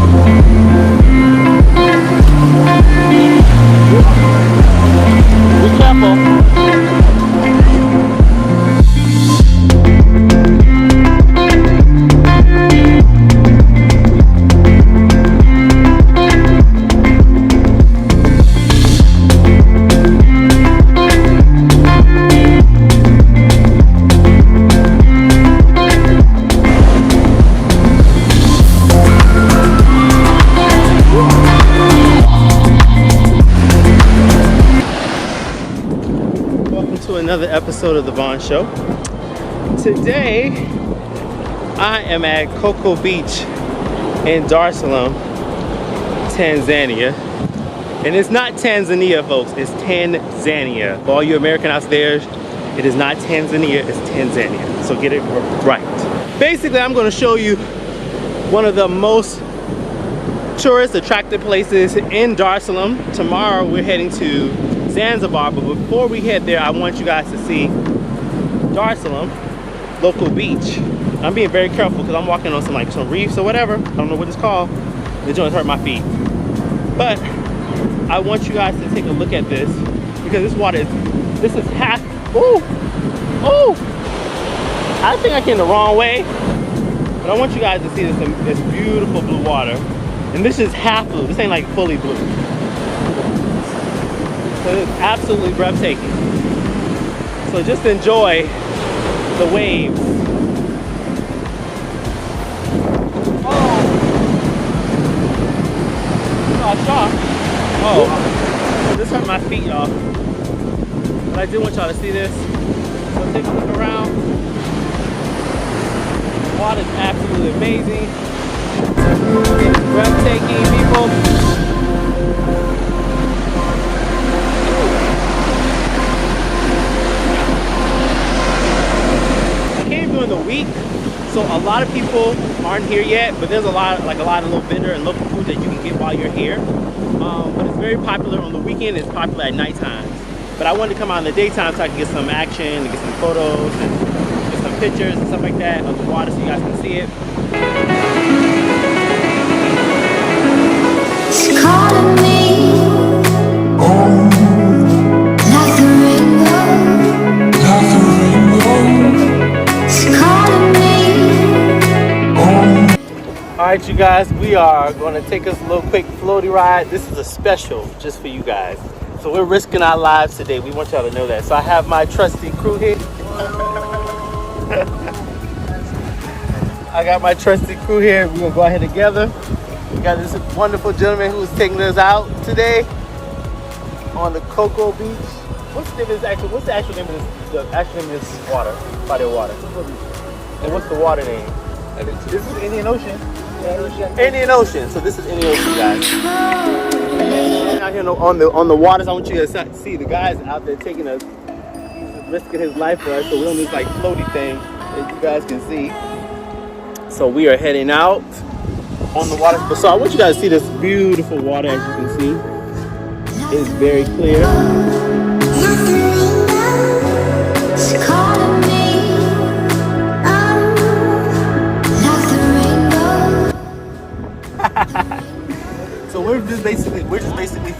Be careful. Another episode of the Vaugh Show. Today I am at Coco Beach in Dar Salaam, Tanzania. And it's not Tanzania, folks, it's Tanzania. For all you American out there, it is not Tanzania, it's Tanzania. So get it right. Basically, I'm going to show you one of the most tourist attractive places in Dar Salaam. Tomorrow we're heading to Zanzibar, but before we head there, I want you guys to see Dar Salaam local beach. I'm being very careful because I'm walking on some reefs or whatever. I don't know what it's called. The joints hurt my feet. But I want you guys to take a look at this because this water this is half. Oh! I think I came the wrong way, but I want you guys to see this beautiful blue water, and this is half blue. This ain't like fully blue. So it's absolutely breathtaking. So just enjoy the waves. Oh, this hurt my feet, y'all. But I did want y'all to see this. So take a look around. The water is absolutely amazing. It's breathtaking, people. During the week, so a lot of people aren't here yet, but there's a lot of little vendor and local food that you can get while you're here. But it's very popular on the weekend. It's popular at nighttime. But I wanted to come out in the daytime so I can get some action and get some photos and get some pictures and stuff like that of the water so you guys can see it. It's calling me, like the rainbow, like the rainbow. Alright, you guys, we are going to take us a little quick floaty ride. This is a special just for you guys. So we're risking our lives today. We want y'all to know that. So I have my trusty crew here. I got my trusty crew here. We're going to go ahead together. We got this wonderful gentleman who's taking us out today on the Coco Beach. What's the actual name of this water, body of water? And what's the water name? This is Indian Ocean. Indian Ocean. So this is Indian Ocean, guys. Out here on the waters, I want you to see the guys out there taking us. He's risking his life for us, so we're on this like floaty thing that you guys can see. So we are heading out on the water. So I want you guys to see this beautiful water. As you can see, it's very clear. So we're just basically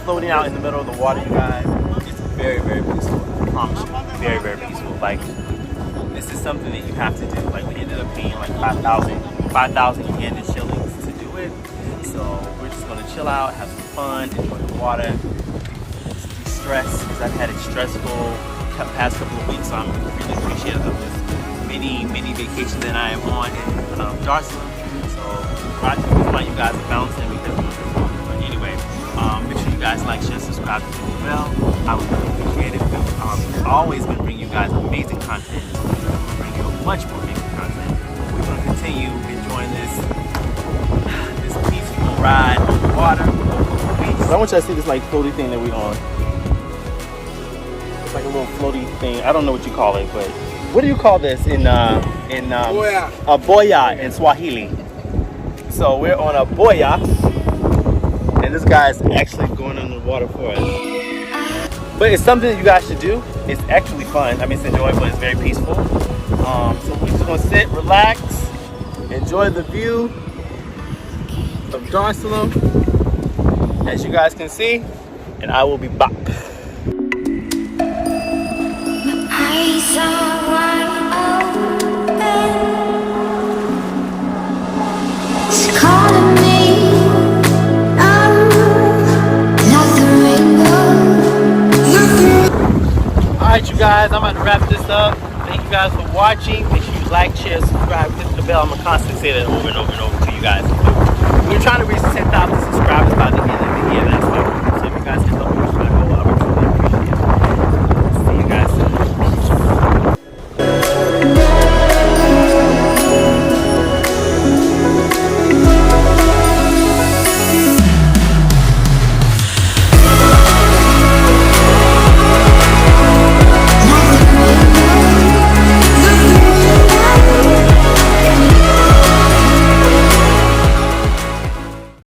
floating out in the middle of the water, you guys. It's very, very peaceful. I promise you, very, very peaceful. Like, this is something that you have to do. Like, we ended up paying like 5,000 Ugandan shillings to do it. So we're just gonna chill out, have some fun, enjoy the water, de-stress, because I've had a stressful past couple of weeks. So I'm really appreciative of this mini vacation that I am on in Dar Salaam. So I just want you guys to bounce in because but anyway, make sure you guys like, share, subscribe to the bell. I would really appreciate it. I've always been bringing you guys amazing content. We'll bring you much more amazing content. We're going to continue enjoying this peaceful ride on the water. So I want you to see this like floaty thing that we're on. It's like a little floaty thing. I don't know what you call it, but what do you call this in boya? A boya in Swahili. So we're on a boya, and this guy's actually going under the water for us. But it's something that you guys should do. It's actually fun. I mean, it's enjoyable. It's very peaceful. So we're just gonna sit, relax, enjoy the view of Dar Salaam, as you guys can see, and I will be back. Eyes are wide open. It's calling me. Like the rainbow. Alright, you guys, I'm about to wrap this up. Thank you guys for watching. Make sure you like, share, subscribe, click the bell. I'm gonna constantly say that over and over and over to you guys. We're trying to reach